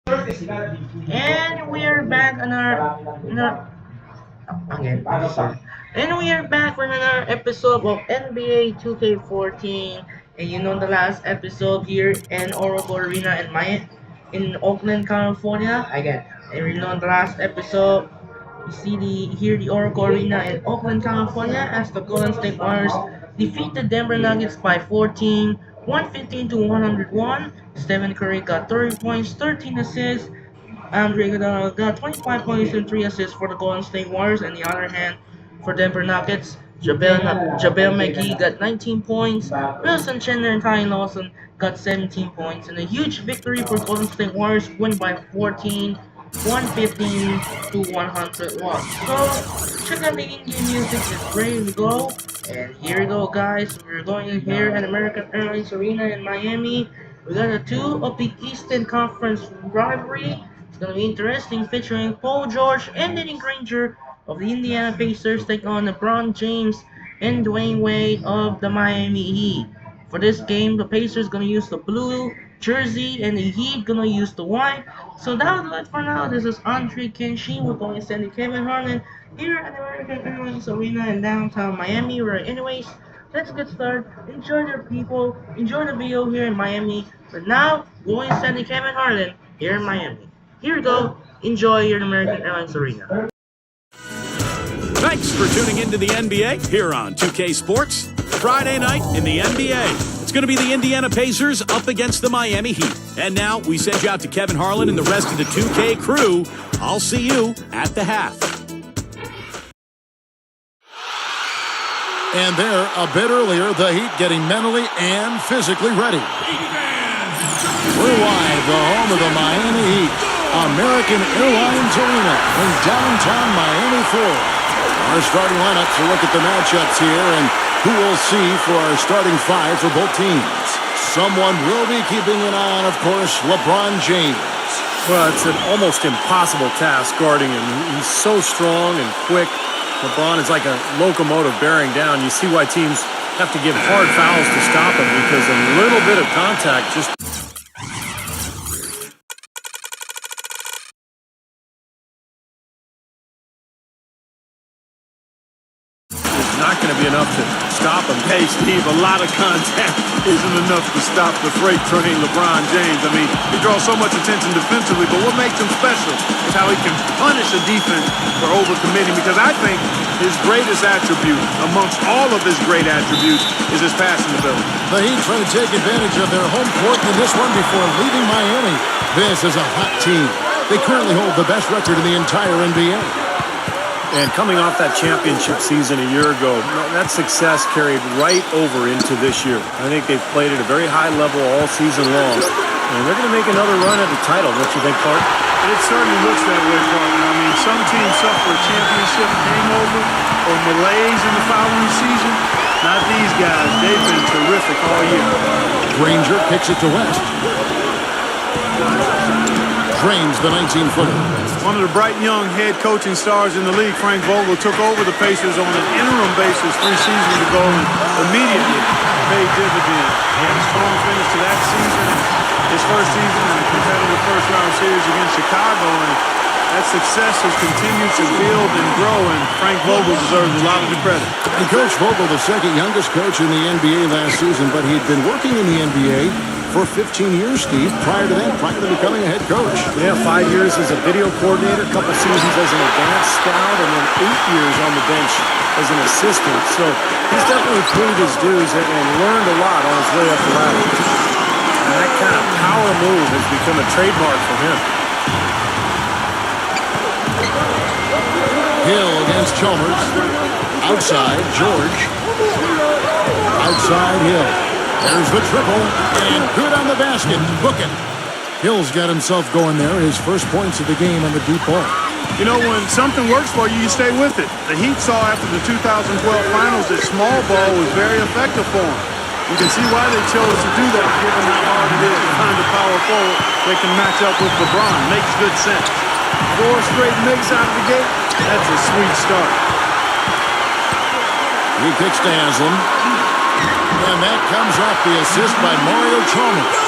And we are back on again, sorry. And we are back with another episode of NBA 2K14. And the last episode here in Oracle Arena in Oakland, California. Again, and the last episode, we see the Oracle Arena in Oakland, California, as the Golden State Warriors defeat the Denver Nuggets by 14, 115 to 101. Stephen Curry got 30 points, 13 assists. Andre Iguodala got 25 points and 3 assists for the Golden State Warriors. On the other hand, for Denver Nuggets, Jabel McGee got 19 points. Wilson Chandler and Ty Lawson got 17 points. And a huge victory for Golden State Warriors, win by 14, 115 to 101. So, check out the in-game music. It's ready to go. And here we go, guys. We're going in here at American Airlines Arena in Miami. We got a two of the Eastern Conference rivalry. It's gonna be interesting, featuring Paul George and Danny Granger of the Indiana Pacers take on LeBron James and Dwayne Wade of the Miami Heat. For this game, the Pacers gonna use the blue jersey and the Heat gonna use the white. So that was it for now. This is Andre Kenshin. We're going to send Kevin Harlan here at the American Airlines Arena in downtown Miami. Right, anyways, let's get started. Enjoy the people. Enjoy the video here in Miami. But now, going to send Kevin Harlan here in Miami. Here we go. Enjoy your American Airlines Arena. Thanks for tuning into the NBA here on 2K Sports. Friday night in the NBA. It's going to be the Indiana Pacers up against the Miami Heat. And now we send you out to Kevin Harlan and the rest of the 2K crew. I'll see you at the half. And there, a bit earlier, the Heat getting mentally and physically ready. We're live, the home of the Miami Heat, American Airlines Arena in downtown Miami, Florida. Our starting lineups, a look at the matchups here and who we'll see for our starting five for both teams. Someone will be keeping an eye on, of course, LeBron James. Well, it's an almost impossible task guarding him. He's so strong and quick. LeBron is like a locomotive bearing down. You see why teams have to give hard fouls to stop him, because a little bit of contact just... not going to be enough to stop him. Hey, Steve, a lot of contact isn't enough to stop the freight train LeBron James. I mean, he draws so much attention defensively, but what makes him special is how he can punish a defense for overcommitting, because I think his greatest attribute amongst all of his great attributes is his passing ability. The Heat trying to take advantage of their home court in this one before leaving Miami. This is a hot team. They currently hold the best record in the entire NBA. And coming off that championship season a year ago, that success carried right over into this year. I think they've played at a very high level all season long. And they're going to make another run at the title, don't you think, Clark? It certainly looks that way, Clark. I mean, some teams suffer a championship hangover or malaise in the following season. Not these guys. They've been terrific all year. Granger kicks it to West. Drains the 19-footer. One of the bright young head coaching stars in the league, Frank Vogel, took over the Pacers on an interim basis 3 seasons ago and immediately paid dividends. He had a strong finish to that season, his first season in a competitive first-round series against Chicago, and that success has continued to build and grow, and Frank Vogel deserves a lot of the credit. And Coach Vogel, the second youngest coach in the NBA last season, but he'd been working in the NBA for 15 years, Steve, prior to becoming a head coach. Yeah, 5 years as a video coordinator, a couple seasons as an advanced scout, and then 8 years on the bench as an assistant. So he's definitely paid his dues and learned a lot on his way up the ladder. And that kind of power move has become a trademark for him. Hill against Chalmers. Outside, George. Outside, Hill. There's the triple, and good on the basket. Book it. Hill's got himself going there, his first points of the game on the deep ball. You know, when something works for you, you stay with it. The Heat saw after the 2012 finals that small ball was very effective for them. You can see why they chose to do that, given how hard it is to find a power forward that can match up with LeBron. Makes good sense. 4 straight makes out of the gate. That's a sweet start. He kicks to Haslam. And that comes off the assist by Mario Chalmers.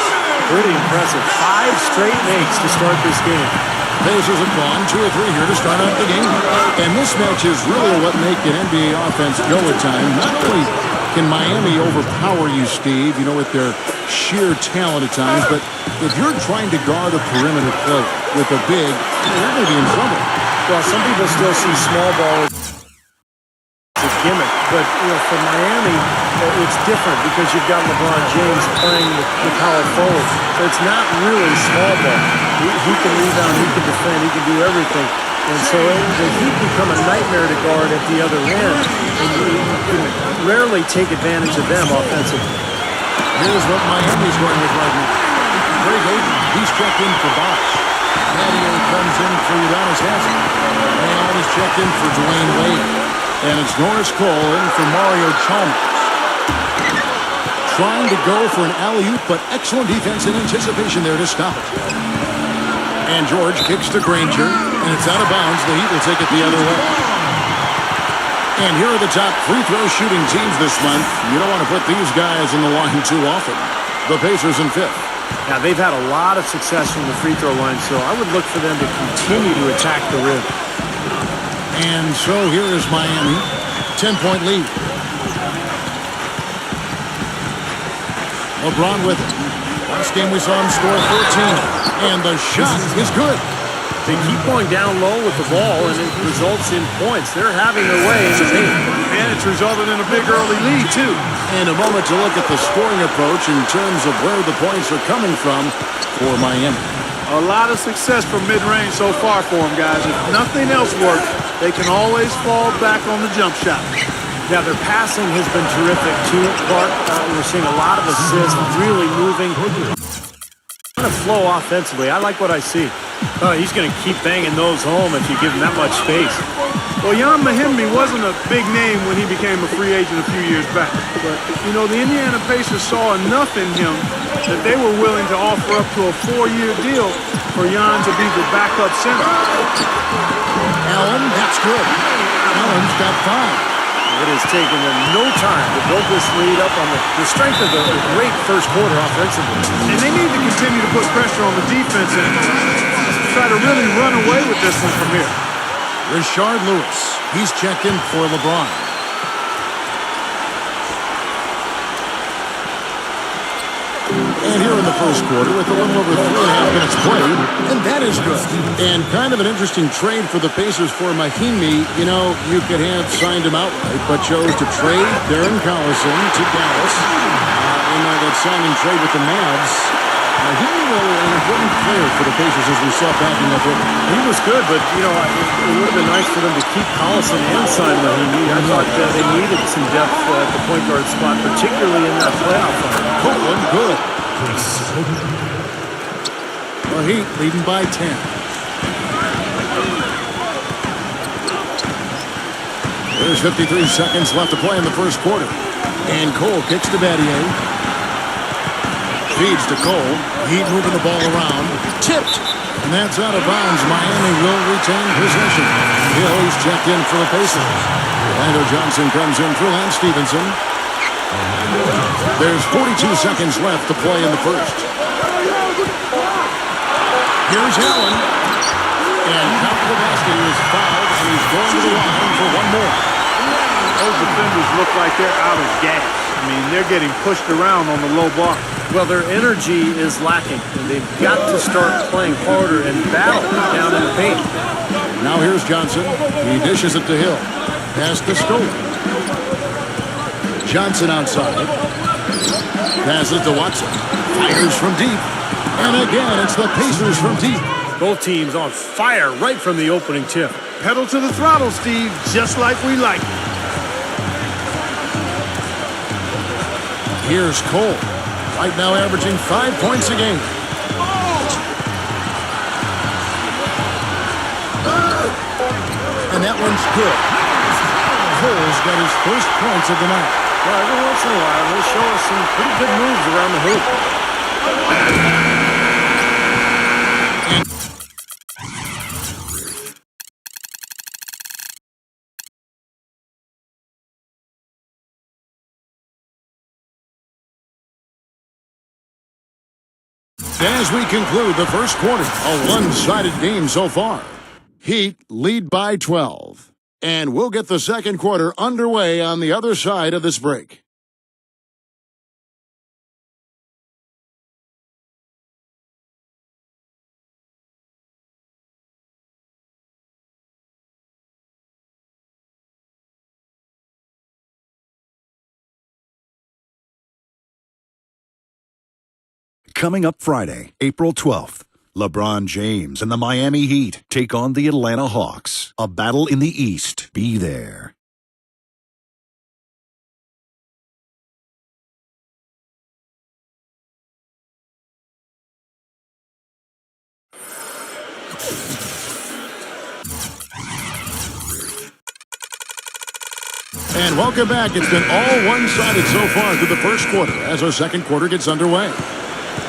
Pretty impressive. 5 straight makes to start this game. Pacers have gone 2 or 3 here to start out the game. And mismatches really what make an NBA offense go at times. Not only can Miami overpower you, Steve, with their sheer talent at times, but if you're trying to guard a perimeter play with a big, you're going to be in trouble. Well, some people still see small ball as a gimmick, but for Miami, it's different because you've got LeBron James playing the power forward. So it's not really small ball. He can rebound, he can defend, he can do everything. And so the Heat become a nightmare to guard at the other end, and you can rarely take advantage of them offensively. Here's what Miami's going with right now. Greg Oden, he's checked in for Bosh. Mario comes in for Udonis Haslem. And he's checked in for Dwayne Wade. And it's Norris Cole in for Mario Chalmers. Trying to go for an alley-oop, but excellent defense and anticipation there to stop it. And George kicks to Granger, and it's out of bounds. The Heat will take it the other way. And here are the top free throw shooting teams this month. You don't want to put these guys in the line too often. The Pacers in 5th. Now, they've had a lot of success from the free throw line, so I would look for them to continue to attack the rim. And so here is Miami. 10-point lead. LeBron with it. Last game we saw him score 14. And the shot is good. They keep going down low with the ball, and it results in points. They're having their way in the paint. And it's resulted in a big early lead, too. In a moment to look at the scoring approach in terms of where the points are coming from for Miami. A lot of success from mid-range so far for them, guys. If nothing else works, they can always fall back on the jump shot. Now, their passing has been terrific, too, Clark. We're seeing a lot of assists, really moving. Kind of flow offensively. I like what I see. He's going to keep banging those home if you give him that much space. Well, Jan Mahimbi wasn't a big name when he became a free agent a few years back. But, the Indiana Pacers saw enough in him that they were willing to offer up to a 4-year deal for Jan to be the backup center. Allen, that's good. Allen's got 5. It has taken them no time to build this lead up on the strength of a great first quarter offensively. And they need to continue to put pressure on the defense and try to really run away with this one from here. Rashard Lewis, he's checked in for LeBron. And here in the first quarter with a little over 3.5 minutes played, and that is good. And kind of an interesting trade for the Pacers for Mahimi. You could have signed him outright, but chose to trade Darren Collison to Dallas in that sign and trade with the Mavs. Mahimi, an important player for the Pacers as we saw backing up with him. He was good, but, it would have been nice for them to keep Collison and sign Mahimi. I thought they needed some depth at the point guard spot, particularly in that playoff run. Portland, good. The Heat leading by 10. There's 53 seconds left to play in the first quarter. And Cole kicks to Battier. Feeds to Cole. Heat moving the ball around. Tipped. And that's out of bounds. Miami will retain possession. Hill, he's checked in for the Pacers. Orlando Johnson comes in for Lance Stevenson. There's 42 seconds left to play in the first. Here's Allen. And Kapilowski is fouled, and he's going to the line for one more. Those defenders look like they're out of gas. They're getting pushed around on the low block. Well, their energy is lacking, and they've got to start playing harder and battle down in the paint. Now here's Johnson. He dishes it to Hill. Pass to Scola. Johnson outside. Passes to Watson. Fires from deep. And again, it's the Pacers from deep. Both teams on fire right from the opening tip. Pedal to the throttle, Steve, just like we like it. Here's Cole. Right now averaging 5 points a game. And that one's good. Cole's got his first points of the night. Well, every once in a while, he'll show us some pretty good moves around the hoop. As we conclude the first quarter, a one-sided game so far. Heat lead by 12. And we'll get the second quarter underway on the other side of this break. Coming up Friday, April 12th, LeBron James and the Miami Heat take on the Atlanta Hawks. A battle in the East. Be there. And welcome back. It's been all one-sided so far through the first quarter as our second quarter gets underway.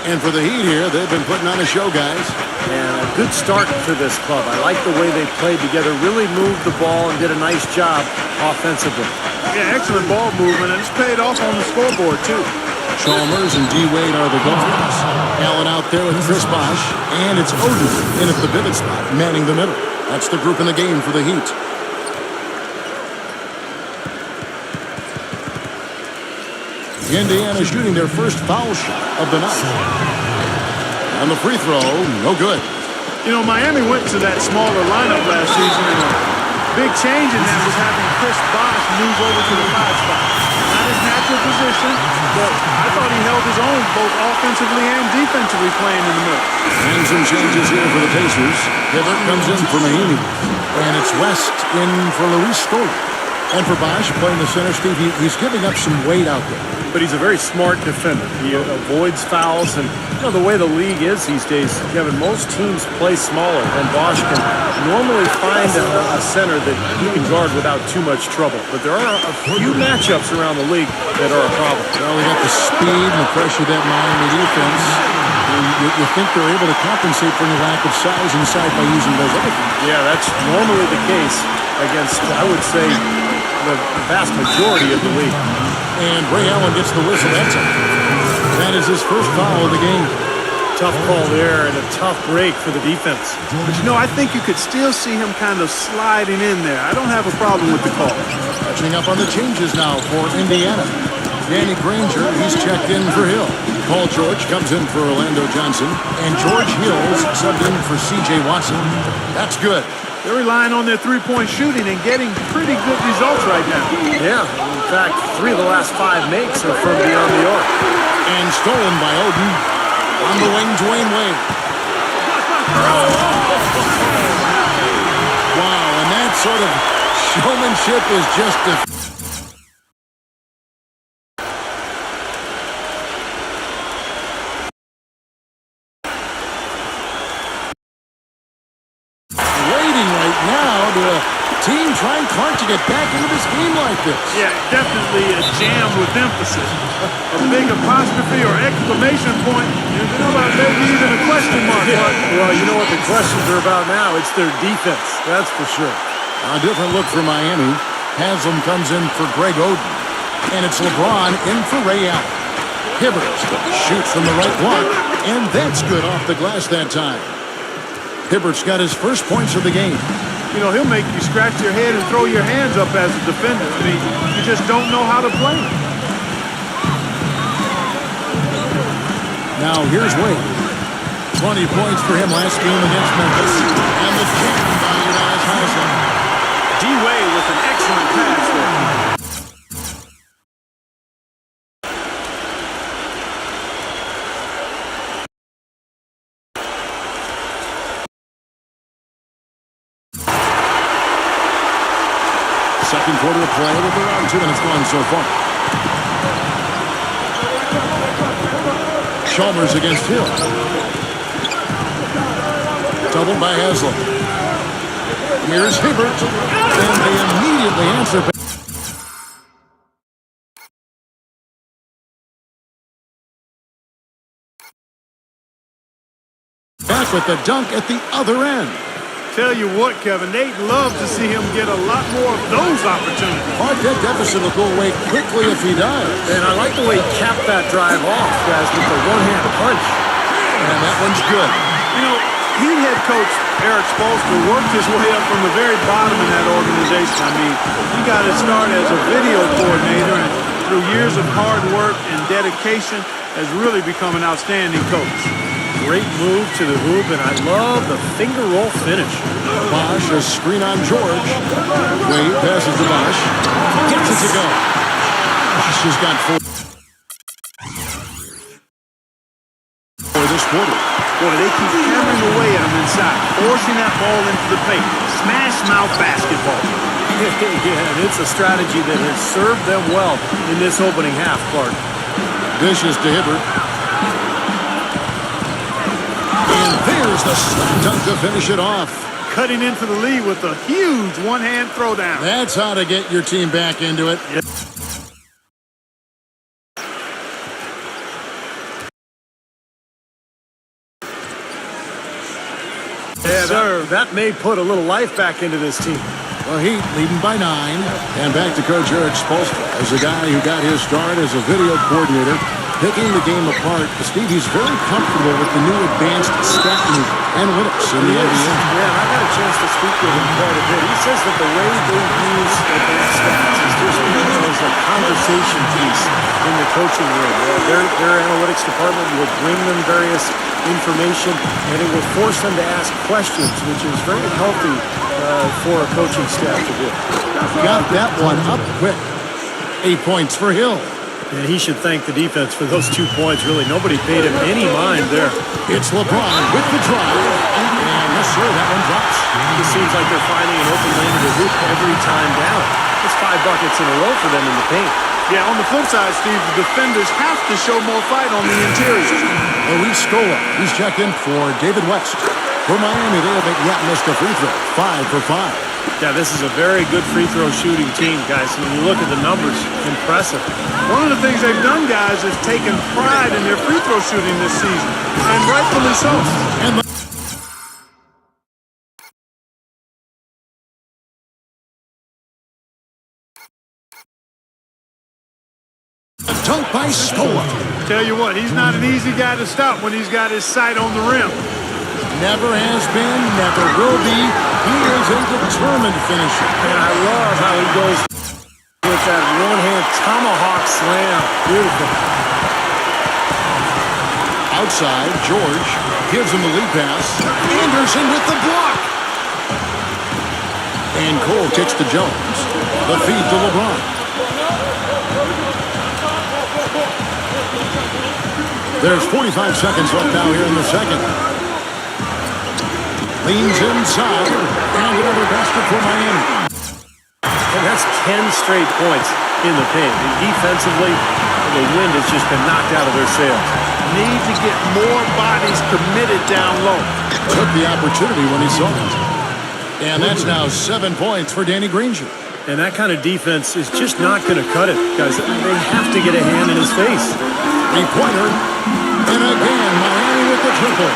And for the Heat here, they've been putting on a show, guys. And a good start for this club. I like the way they played together, really moved the ball and did a nice job offensively. Yeah, excellent ball movement, and it's paid off on the scoreboard, too. Chalmers and D-Wade are the guards. Allen out there with Chris Bosh. And it's Oden in at the pivot spot, manning the middle. That's the group in the game for the Heat. Indiana shooting their first foul shot of the night. And the free throw, no good. You know, Miami went to that smaller lineup last season, and a big change in that was having Chris Bosh move over to the 5 spot. Not his natural position, but I thought he held his own both offensively and defensively playing in the middle. And some changes here for the Pacers. Hibbert comes in for Mahinmi. And it's West in for Luis Scola. And for Bosh playing the center, Steve, he's giving up some weight out there. But he's a very smart defender. He avoids fouls, and you know the way the league is these days, Kevin, most teams play smaller, and Bosh can normally find a center that he can guard without too much trouble. But there are a few matchups around the league that are a problem. Well, they got the speed and the pressure of that Miami defense. You think they're able to compensate for the lack of size inside by using those other things. Yeah, that's normally the case against, I would say, the vast majority of the league. And Ray Allen gets the whistle. That is his first foul of the game. Tough call there and a tough break for the defense. But, you know, I think you could still see him kind of sliding in there. I don't have a problem with the call. Catching up on the changes now for Indiana. Danny Granger, he's checked in for Hill. Paul George comes in for Orlando Johnson. And George Hills subbed in for C.J. Watson. That's good. They're relying on their three-point shooting and getting pretty good results right now. Yeah, in fact, 3 of the last 5 makes are from beyond the arc. And stolen by Oden. On the wing, Dwayne Wade. Wow, and that sort of showmanship is just team trying hard to get back into this game like this. Yeah, definitely a jam with emphasis. A big apostrophe or exclamation point. And you know about maybe even a question mark. Yeah. Well, you know what the questions are about now? It's their defense. That's for sure. A different look for Miami. Haslam comes in for Greg Oden. And it's LeBron in for Ray Allen. Hibbert shoots from the right block. And that's good off the glass that time. Hibbert's got his first points of the game. You know, he'll make you scratch your head and throw your hands up as a defender. I mean, you just don't know how to play him. Now, here's Wade. 20 points for him last game against Memphis. And the jam by Udonis Haslem. D-Wade with an excellent pass there. Second quarter of play with around 2 minutes gone so far. Chalmers against Hill. Doubled by Haslam. Here's Hibbert. And they immediately answer. Back with the dunk at the other end. Tell you what, Kevin, they'd love to see him get a lot more of those opportunities. But that deficit will go away quickly if he does. And I like the way he capped that drive off, guys, with the one-hand punch. And that one's good. You know, Heat head coach Eric Spoelstra worked his way up from the very bottom in that organization. I mean, he got his start as a video coordinator, and through years of hard work and dedication has really become an outstanding coach. Great move to the hoop, and I love the finger roll finish. Bosch, a screen on George. Wade passes to Bosch. Gets it to go. Bosch has got 4 for this quarter. Boy, they keep hammering away at him inside, forcing that ball into the paint. Smash mouth basketball. Yeah, and it's a strategy that has served them well in this opening half, Clark. Dishes to Hibbert. And there's the slam dunk to finish it off. Cutting into the lead with a huge one-hand throwdown. That's how to get your team back into it. Yeah, sir, that may put a little life back into this team. Well, Heat leading by 9. And back to Coach Eric Spoelstra as a guy who got his start as a video coordinator, picking the game apart. Steve, he's very comfortable with the new advanced stat analytics in the NBA. Yeah, I got a chance to speak with him quite a bit. He says that the way they use advanced stats is just as a conversation piece in the coaching room. Their analytics department will bring them various information, and it will force them to ask questions, which is very healthy for a coaching staff to do. Got that one up quick. 8 points for Hill. And he should thank the defense for those 2 points. Really, nobody paid him any mind there. It's LeBron with the drive. And yes, sir, that one drops. It seems like they're finding an open lane to the hoop every time down. It's 5 buckets in a row for them in the paint. Yeah, on the flip side, Steve, the defenders have to show more fight on the interior. Luis Scola, he's checked in for David West. For Miami, they haven't yet missed a free throw. 5 for 5. Yeah, this is a very good free throw shooting team, guys. When you look at the numbers, impressive. One of the things they've done, guys, is taken pride in their free throw shooting this season, and rightfully so. And dunk by Scola. Tell you what, he's not an easy guy to stop when he's got his sight on the rim. Never has been, never will be. He is a determined finisher. And I love how he goes with that one-hand tomahawk slam. Beautiful. Outside, George gives him the lead pass. Anderson with the block. And Cole kicks to Jones. The feed to LeBron. There's 45 seconds left now here in the second. Leans inside, and another basket for Miami. And that's 10 straight points in the paint. And defensively, the wind has just been knocked out of their sails. Need to get more bodies committed down low. Took the opportunity when he saw it. And that's now 7 points for Danny Granger. And that kind of defense is just not going to cut it, guys. They have to get a hand in his face. Three-pointer. And again, Miami with the triple.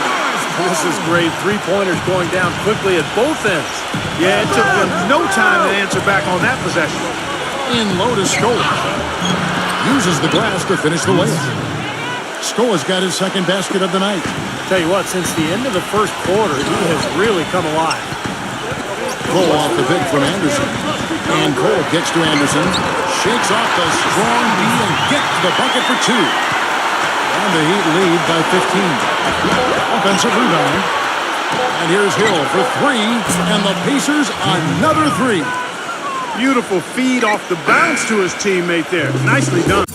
This is great. Three-pointers going down quickly at both ends. Yeah, it took them no time to answer back on that possession. In low to Scola. Uses the glass to finish the layup. Scola's got his second basket of the night. Tell you what, since the end of the first quarter, he has really come alive. Cole off the pick from Anderson. And Cole gets to Anderson. Shakes off the strong D and gets the bucket for 2. And the Heat lead by 15. Offensive rebound. And here's Hill for 3. And the Pacers another 3. Beautiful feed off the bounce to his teammate there. Nicely done.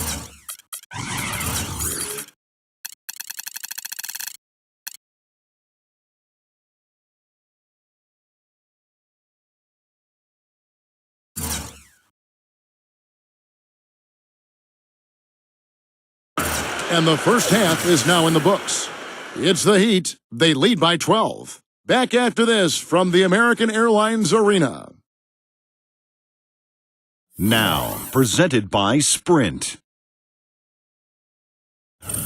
And the first half is now in the books. It's the Heat. They lead by 12. Back after this from the American Airlines Arena. Now, presented by Sprint.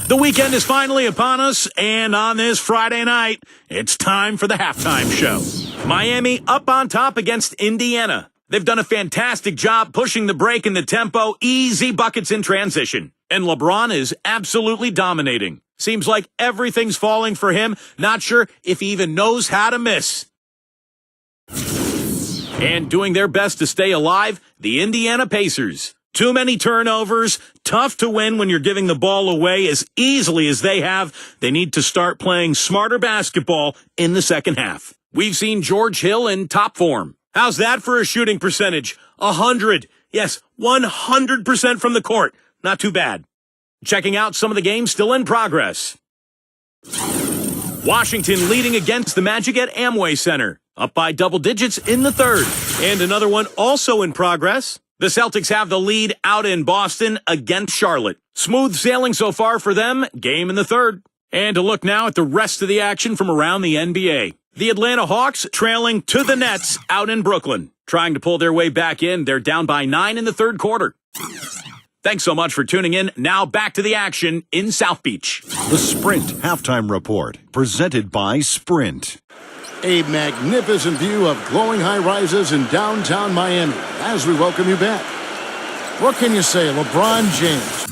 The weekend is finally upon us, and on this Friday night, it's time for the halftime show. Miami up on top against Indiana. They've done a fantastic job pushing the break and the tempo, easy buckets in transition. And LeBron is absolutely dominating. Seems like everything's falling for him. Not sure if he even knows how to miss. And doing their best to stay alive, the Indiana Pacers. Too many turnovers, tough to win when you're giving the ball away as easily as they have. They need to start playing smarter basketball in the second half. We've seen George Hill in top form. How's that for a shooting percentage? 100. Yes, 100% from the court. Not too bad. Checking out some of the games still in progress. Washington leading against the Magic at Amway Center. Up by double digits in the third. And another one also in progress. The Celtics have the lead out in Boston against Charlotte. Smooth sailing so far for them. Game in the third. And to look now at the rest of the action from around the NBA. The Atlanta Hawks trailing to the Nets out in Brooklyn. Trying to pull their way back in. They're down by 9 in the third quarter. Thanks so much for tuning in. Now back to the action in South Beach. The Sprint Halftime Report, presented by Sprint. A magnificent view of glowing high-rises in downtown Miami as we welcome you back. What can you say, LeBron James?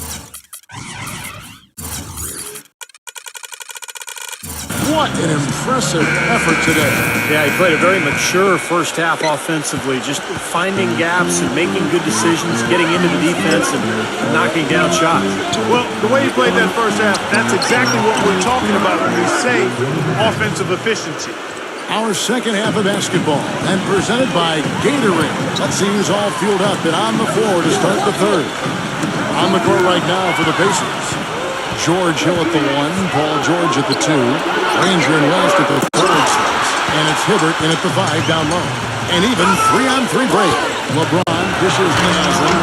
What an impressive effort today. Yeah, he played a very mature first half offensively, just finding gaps and making good decisions, getting into the defense and knocking down shots. Well, the way he played that first half, that's exactly what we're talking about when we say offensive efficiency. Our second half of basketball, and presented by Gatorade. Let's see who's all fueled up and on the floor to start the third. On the court right now for the Pacers. George Hill at the 1, Paul George at the 2, Ranger and West at the 4 and 6, and it's Hibbert in at the 5 down low. And even 3-on-3 break. LeBron dishes Naslin.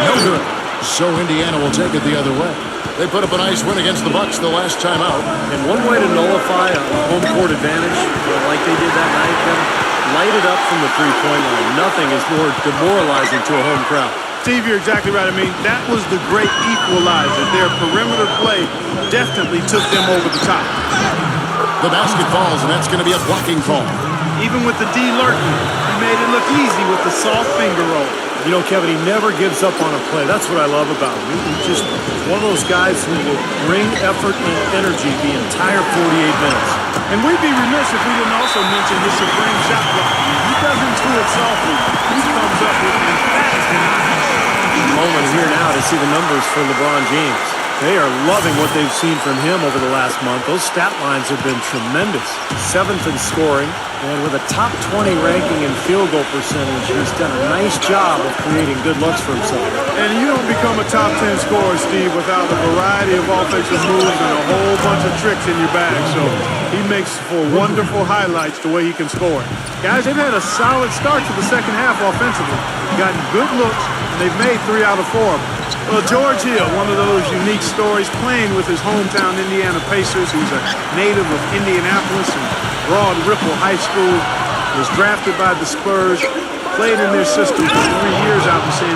No good. So Indiana will take it the other way. They put up a nice win against the Bucks the last time out. And one way to nullify a home court advantage, like they did that night, light it up from the three-point line. Nothing is more demoralizing to a home crowd. Steve, you're exactly right. I mean, that was the great equalizer. Their perimeter play definitely took them over the top. The basket falls, and that's going to be a blocking call. Even with the D lurking, he made it look easy with the soft finger roll. You know, Kevin, he never gives up on a play. That's what I love about him. He's just one of those guys who will bring effort and energy the entire 48 minutes. And we'd be remiss if we didn't also mention his supreme shot block. He doesn't do it softly. He comes up with emphatic moment here now to see the numbers for LeBron James. They are loving what they've seen from him over the last month. Those stat lines have been tremendous. 7th in scoring, and with a top 20 ranking in field goal percentage, he's done a nice job of creating good looks for himself. And you don't become a top 10 scorer, Steve, without a variety of offensive moves and a whole bunch of tricks in your bag. So he makes for wonderful highlights the way he can score. Guys, they've had a solid start to the second half offensively. Gotten good looks, and they've made 3 out of 4 of them. Well, George Hill, one of those unique stories, playing with his hometown Indiana Pacers. He's a native of Indianapolis and Broad Ripple High School. Was drafted by the Spurs, played in their system for 3 years out in San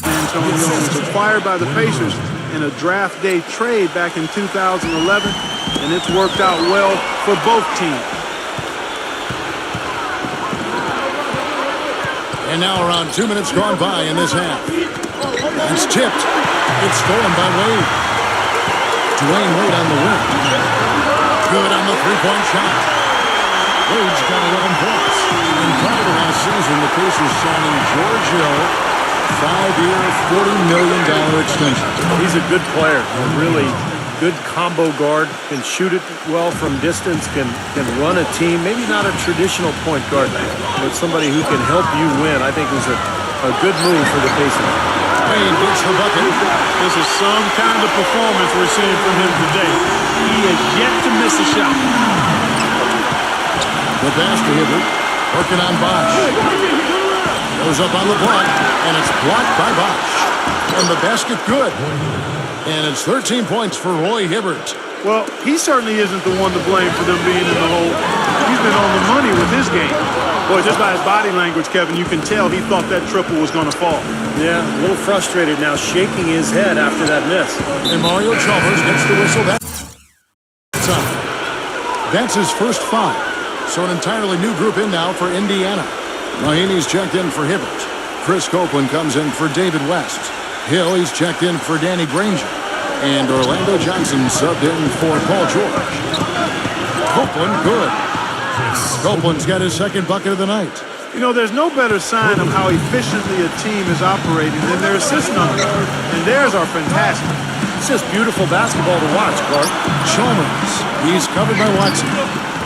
Antonio. Was acquired by the Pacers in a draft day trade back in 2011, and it's worked out well for both teams. And now around 2 minutes gone by in this half. It's tipped. It's stolen by Wade. Dwayne Wade on the win. Good on the three-point shot. Wade's got 11 points. And prior to last season, the Pacers signing George Hill, 5-year, $40 million extension. He's a good player. A really good combo guard. Can shoot it well from distance. Can run a team. Maybe not a traditional point guard, but somebody who can help you win. I think it was a good move for the Pacers. Wade gets the bucket. This is some kind of performance we're seeing from him today. He has yet to miss a shot. The pass to Hibbert. Working on Bosch. Goes up on the block, and it's blocked by Bosch. And the basket good. And it's 13 points for Roy Hibbert. Well, he certainly isn't the one to blame for them being in the hole. He's been on the money with his game. Boy, just by his body language, Kevin, you can tell he thought that triple was going to fall. Yeah, a little frustrated now, shaking his head after that miss. And Mario Chalmers gets the whistle. That's his first 5. So an entirely new group in now for Indiana. Mahaney's checked in for Hibbert. Chris Copeland comes in for David West. Hill, he's checked in for Danny Granger. And Orlando Johnson subbed in for Paul George. Copeland, good. Copeland's got his second bucket of the night. You know, there's no better sign of how efficiently a team is operating than their assist numbers. And theirs are fantastic. It's just beautiful basketball to watch, Clark. Chalmers, he's covered by Watson.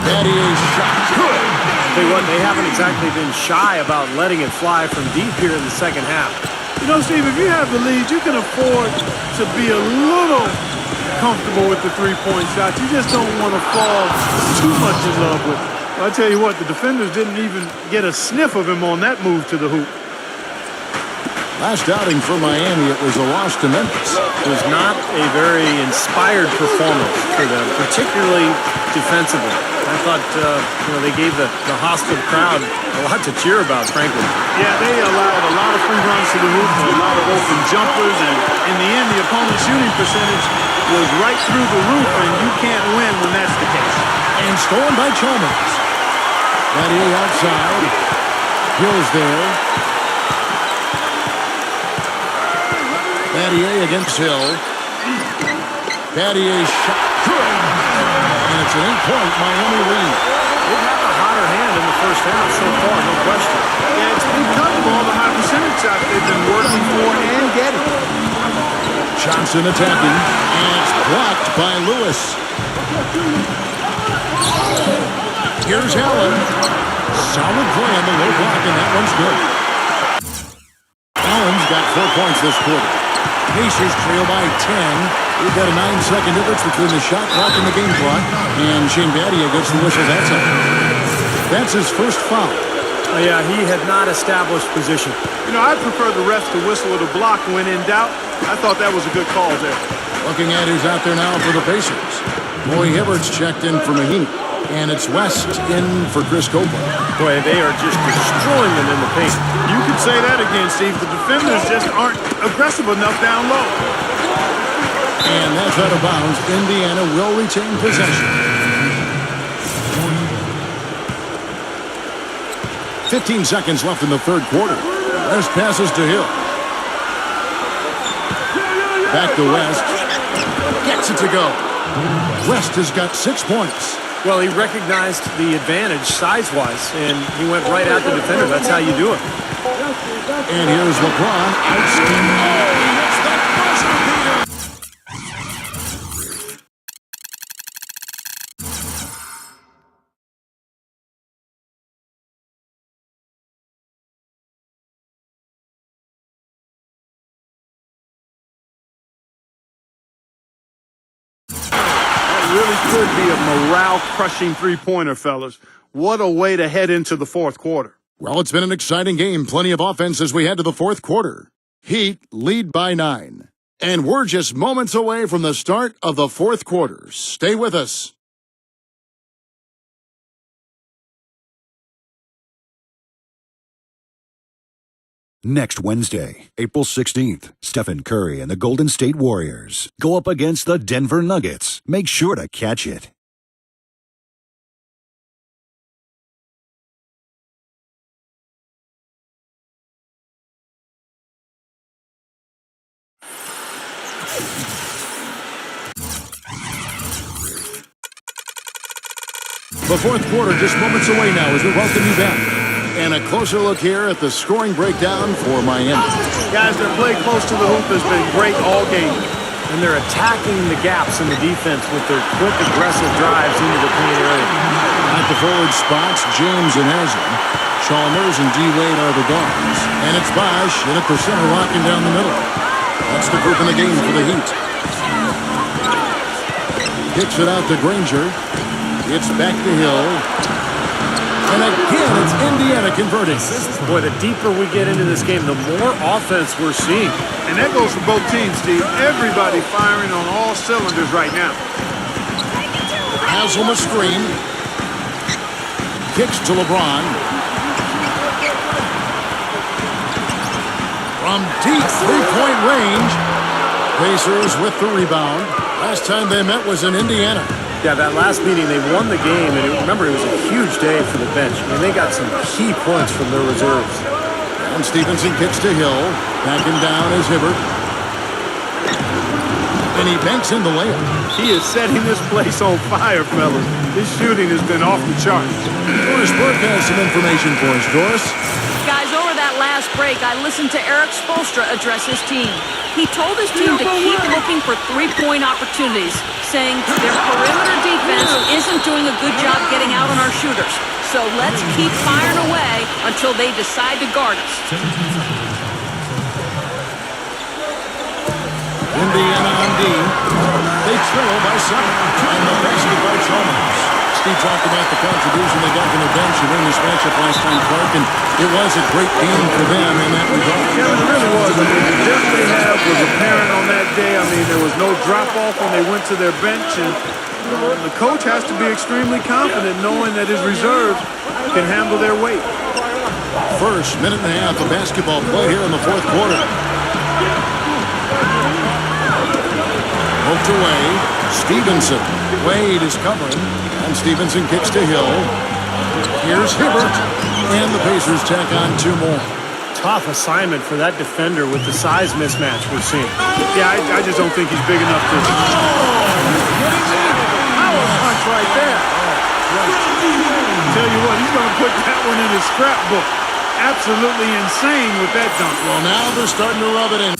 Battier's shot, good. Tell you what, they haven't exactly been shy about letting it fly from deep here in the second half. You know, Steve, if you have the lead, you can afford to be a little comfortable with the three-point shot. You just don't want to fall too much in love with it. Well, I tell you what, the defenders didn't even get a sniff of him on that move to the hoop. Last outing for Miami, it was a loss to Memphis. It was not a very inspired performance for them, particularly defensively. I thought, they gave the hostile crowd a lot to cheer about, frankly. Yeah, they allowed a lot of free runs to the hoop, a lot of open jumpers, and in the end, the opponent's shooting percentage was right through the roof, and you can't win when that's the case. And stolen by Chalmers. Battier outside. Hill's there. Battier against Hill. Battier's shot, good. And it's an 8-point Miami lead. They've had a hotter hand in the first half so far, no question. Yeah, it's because of all the high percentage shots they've been working for and getting. Johnson attacking, and it's blocked by Lewis. Here's Allen. Solid play on the low block, and that one's good. Allen's got 4 points this quarter. Pacers trail by 10. We've got a 9-second difference between the shot clock and the game clock, and Shane Battier gets the whistle that time. That's his first foul. Yeah, he had not established position. You know, I'd prefer the refs to whistle at a block when in doubt. I thought that was a good call there. Looking at who's out there now for the Pacers. Roy Hibbert's checked in for Mahaney. And it's West in for Chris Copeland. Boy, they are just destroying them in the paint. You could say that again, Steve. The defenders just aren't aggressive enough down low. And that's out of bounds. Indiana will retain possession. 15 seconds left in the third quarter. West passes to Hill. Back to West. Gets it to go. West has got 6 points. Well, he recognized the advantage size-wise, and he went right at the defender. That's how you do it. And here's LeBron. Outstanding. Really could be a morale-crushing three-pointer, fellas. What a way to head into the fourth quarter. Well, it's been an exciting game. Plenty of offense as we head to the fourth quarter. Heat lead by 9. And we're just moments away from the start of the fourth quarter. Stay with us. Next Wednesday, April 16th, Stephen Curry and the Golden State Warriors go up against the Denver Nuggets. Make sure to catch it. The fourth quarter just moments away now as we welcome you back. And a closer look here at the scoring breakdown for Miami. Guys, their play close to the hoop has been great all game. And they're attacking the gaps in the defense with their quick, aggressive drives into the paint area. At the forward spots, James and Haslam. Chalmers and D-Wade are the guards. And it's Bosh in at the center, locking down the middle. That's the group in the game for the Heat. Kicks it out to Granger. It's back to Hill. And again, it's Indiana converting. Boy, the deeper we get into this game, the more offense we're seeing. And that goes for both teams, Steve. Everybody firing on all cylinders right now. Haslam a screen. Kicks to LeBron. From deep three-point range. Pacers with the rebound. Last time they met was in Indiana. Yeah, that last meeting, they won the game, and remember, it was a huge day for the bench. I mean, they got some key points from their reserves. And Stevenson kicks to Hill. Backing down is Hibbert. And he banks in the layup. He is setting this place on fire, fellas. His shooting has been off the charts. Doris Burke has some information for us. Doris? Guys, over that last break, I listened to Eric Spoelstra address his team. He told his team to keep looking for three-point opportunities, saying their perimeter defense isn't doing a good job getting out on our shooters. So let's keep firing away until they decide to guard us. Indiana on D. They trail by 7. And the basket by Chalmers. Steve talked about the contribution they got from the bench to win this matchup last time, Clark, and it was a great game for them in that regard. Yeah, it really was. I mean, the depth they have was apparent on that day. I mean, there was no drop-off when they went to their bench, and the coach has to be extremely confident knowing that his reserves can handle their weight. First minute and a half of basketball play here in the fourth quarter. Poked away. Stevenson. Wade is covering. And Stevenson kicks to Hill. Here's Hibbert. And the Pacers tack on 2 more. Tough assignment for that defender with the size mismatch we're seeing. Yeah, I just don't think he's big enough to... Power punch right there. Tell you what, he's going to put that one in his scrapbook. Absolutely insane with that dunk. Well, now they're starting to rub it in.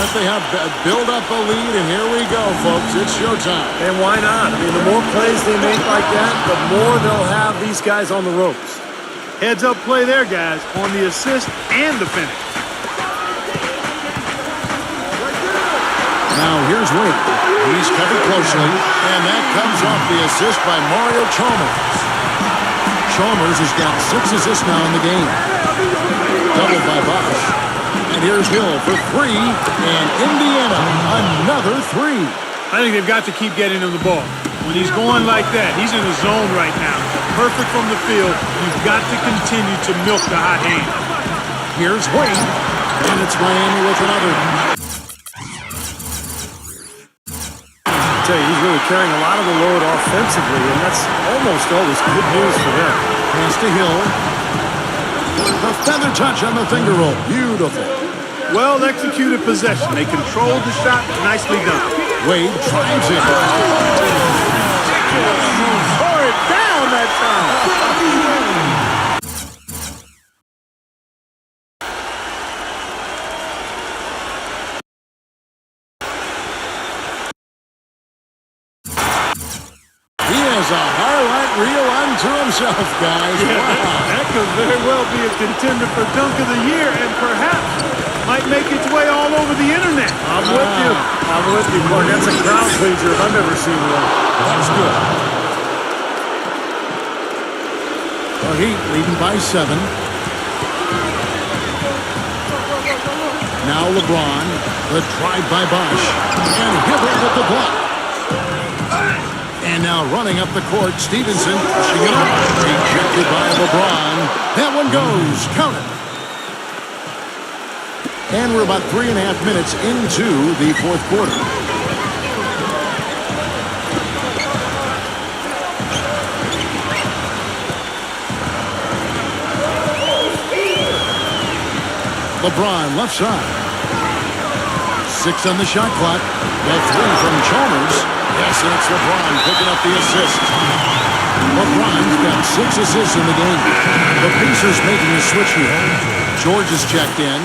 They have build up a lead, and here we go, folks. It's showtime. And why not? I mean, the more plays they make like that, the more they'll have these guys on the ropes. Heads-up play there, guys, on the assist and the finish. Now, here's Wade. He's covered closely, and that comes off the assist by Mario Chalmers. Chalmers has got 6 assists now in the game. Doubled by Bosch. And here's Hill for 3, and Indiana, another 3. I think they've got to keep getting him the ball. When he's going like that, he's in the zone right now. Perfect from the field. You've got to continue to milk the hot hand. Here's Wade, and it's Miami with another. I tell you, he's really carrying a lot of the load offensively, and that's almost always good news for them. Pass to Hill. The feather touch on the finger roll. Beautiful. Well-executed possession. They controlled the shot. Nicely done. Wade drives it. Tore it down that time. He has a highlight reel unto himself, guys. Yeah, Wow. that could very well be a contender for Dunk of the Year and perhaps might make its way all over the internet. I'm with you. I'm with you, Clark. That's a crowd pleaser if I've ever seen one. That's good. The Heat leading by 7. Now LeBron. The drive by Bosch. And Hibbert with the block. And now running up the court, Stevenson pushing it up. Rejected by LeBron. That one goes. Count it. And we're about 3.5 minutes into the fourth quarter. LeBron left side. 6 on the shot clock. The 3 from Chalmers. Yes, and it's LeBron picking up the assist. LeBron's got 6 assists in the game. The Pacers making a switch here. George is checked in.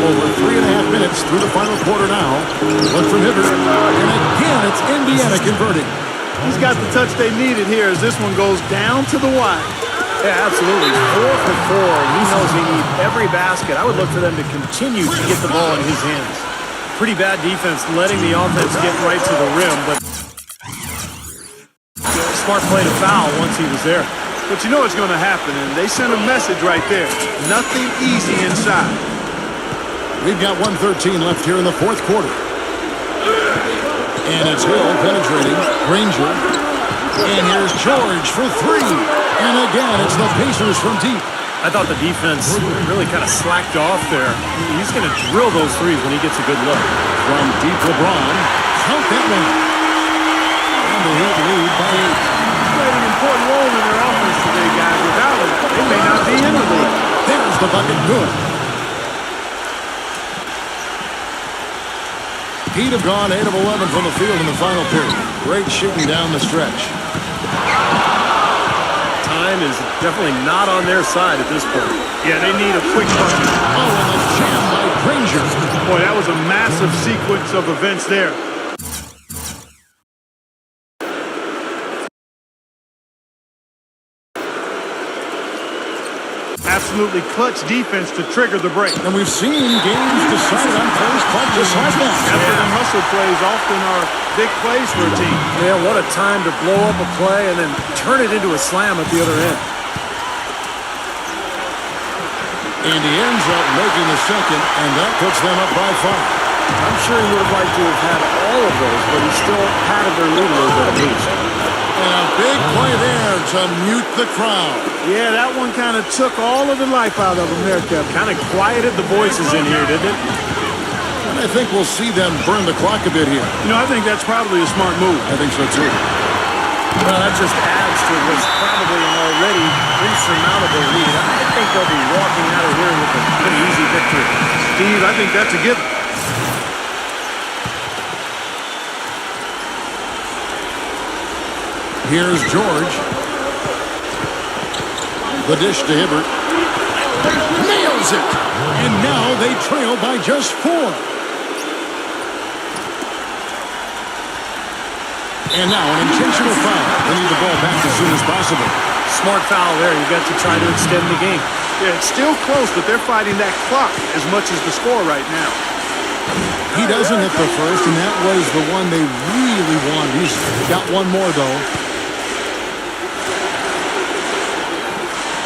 Over 3.5 minutes through the final quarter now. Look from Hibbert. And again, it's Indiana converting. He's got the touch they needed here as this one goes down to the wire. Yeah, absolutely. 4 for 4. He knows he needs every basket. I would look for them to continue to get the ball in his hands. Pretty bad defense letting the offense get right to the rim, but smart play to foul once he was there. But you know what's going to happen, and they sent a message right there. Nothing easy inside. We've got 1:13 left here in the fourth quarter. And it's Hill penetrating. Granger And here's George for three. And again, it's the Pacers from deep. I thought the defense really kind of slacked off there. He's going to drill those threes when he gets a good look. From deep, LeBron. Count that one. And the Heat lead by 8. Played an important role in their offense today, guys. Without him, they may not be in the league. There's the bucket. Good. Heat have gone 8 of 11 from the field in the final period. Great shooting down the stretch. Time is definitely not on their side at this point. Yeah, they need a quick bucket. Oh, and a jam by Granger. Boy, that was a massive sequence of events there. Absolutely clutch defense to trigger the break. And we've seen games decided on plays called just like that. Effort and hustle plays often are big plays for a team. Yeah, what a time to blow up a play and then turn it into a slam at the other end. And he ends up making the second, and that puts them up by 5. I'm sure he would have liked to have had all of those, but he still padded their lead a little bit at least. And a big play there to mute the crowd. Yeah, that one kind of took all of the life out of them there, Kevin. Kind of quieted the voices in here, didn't it? And I think we'll see them burn the clock a bit here. You know, I think that's probably a smart move. I think so, too. Well, that just adds to what's probably an already insurmountable lead. I think they'll be walking out of here with a pretty easy victory. Steve, I think that's a given. Here's George. The dish to Hibbert. Nails it! And now they trail by just 4. And now an intentional foul. They need the ball back as soon as possible. Smart foul there. You've got to try to extend the game. Yeah, it's still close, but they're fighting that clock as much as the score right now. He doesn't hit the first, and that was the one they really wanted. He's got one more, though.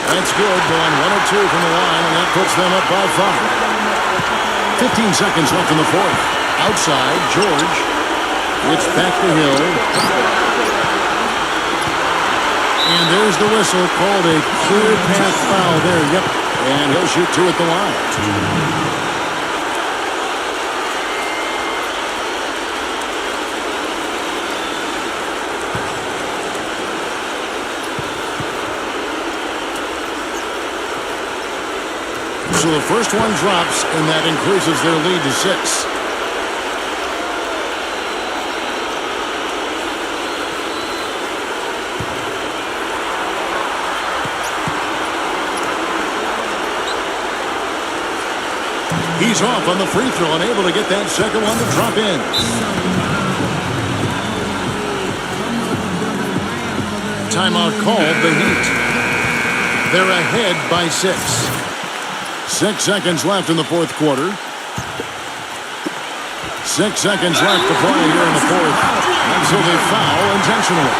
That's good, going 1 of 2 from the line, and that puts them up by 5. 15 seconds left in the fourth. Outside, George. It's back to Hill. And there's the whistle, called a clear path foul there. Yep, and he'll shoot 2 at the line. So the first one drops, and that increases their lead to 6. He's off on the free throw and able to get that second one to drop in. Timeout called, the Heat. They're ahead by 6. 6 seconds left in the fourth quarter. 6 seconds left to play here in the fourth. Until they foul intentionally.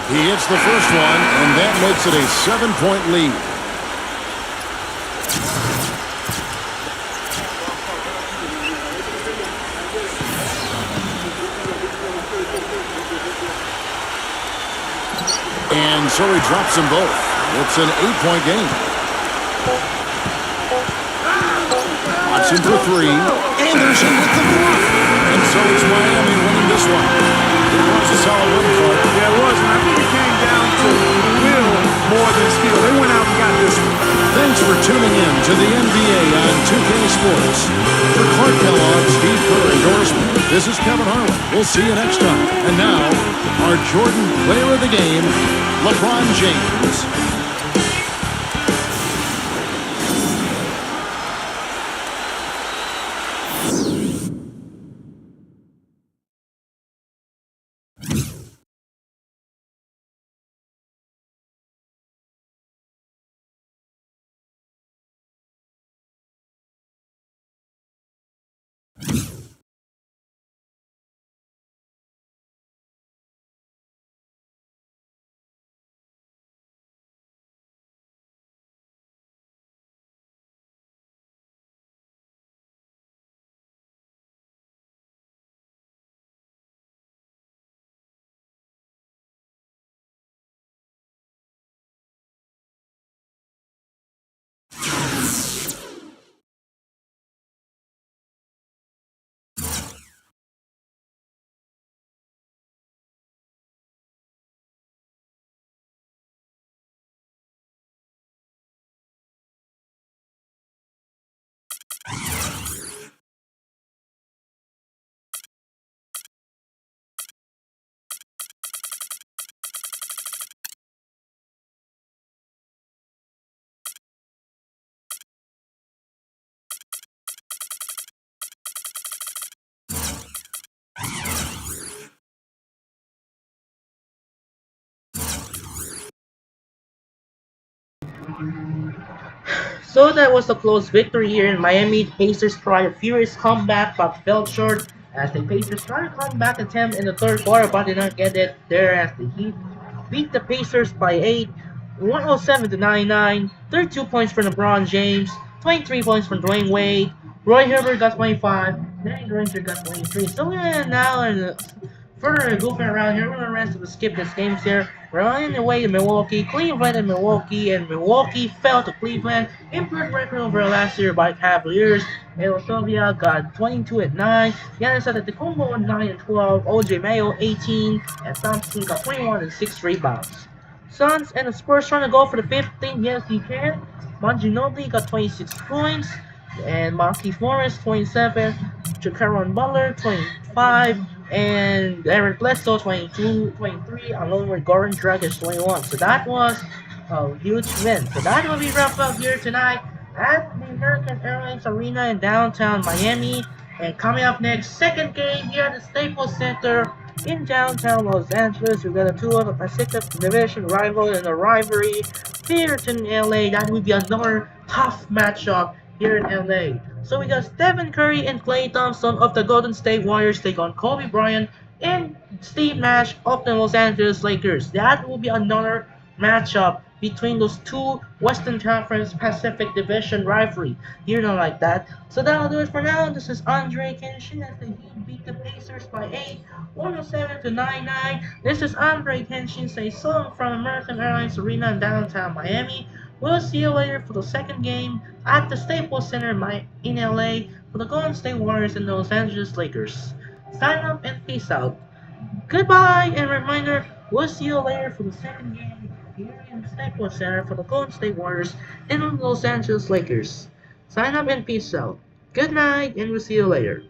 He hits the first one, and that makes it a 7-point lead. And so he drops them both. It's an 8-point game. Watson for 3. Anderson with the block. And so it's Miami winning this one. It was a solid win for it. Yeah, it was, and I think it came down to will more than skill. They went out and got this one. Thanks for tuning in to the NBA on 2K Sports. For Clark Kellogg's Steve Kerr endorsement, this is Kevin Harlan. We'll see you next time. And now, our Jordan Player of the Game, LeBron James. So that was a close victory here in Miami. The Pacers tried a furious comeback but fell short as the Pacers tried a comeback attempt in the third quarter but did not get it there as the Heat beat the Pacers by 8, 107 to 99. 32 points for LeBron James, 23 points for Dwayne Wade. Roy Hibbert got 25, Danny Granger got 23. So we're now further goofing around here. We're gonna skip this games here. We're on the way to Milwaukee, Cleveland and Milwaukee fell to Cleveland. Improved record over last year by Cavaliers. Philadelphia got 22 and 9. Giannis Antetokounmpo 9 and 12. OJ Mayo 18, and Thompson got 21 and 6 rebounds. Suns and the Spurs trying to go for the 15th. Yes, you can. Ginobili got 26 points, and Markieff Morris 27. Jakaron Butler 25. And Eric Bledsoe 22, 23, along with Goran Dragic 21. So that was a huge win. So that will be wrapped up here tonight at the American Airlines Arena in downtown Miami. And coming up next, second game here at the Staples Center in downtown Los Angeles. We've got a two of the Pacific Division rival in the rivalry here in LA. That would be another tough matchup here in LA. So we got Stephen Curry and Klay Thompson of the Golden State Warriors take on Kobe Bryant and Steve Nash of the Los Angeles Lakers. That will be another matchup between those two Western Conference Pacific Division rivalry. You know, like that. So that'll do it for now. This is Andre Kenshin as the Heat beat the Pacers by 8, 107 to 99. This is Andre Kenshin say so from American Airlines Arena in downtown Miami. We'll see you later for the second game at the Staples Center in LA for the Golden State Warriors and the Los Angeles Lakers. Sign up and peace out. Goodbye, and reminder, we'll see you later for the second game here in the Staples Center for the Golden State Warriors and the Los Angeles Lakers. Sign up and peace out. Good night, and we'll see you later.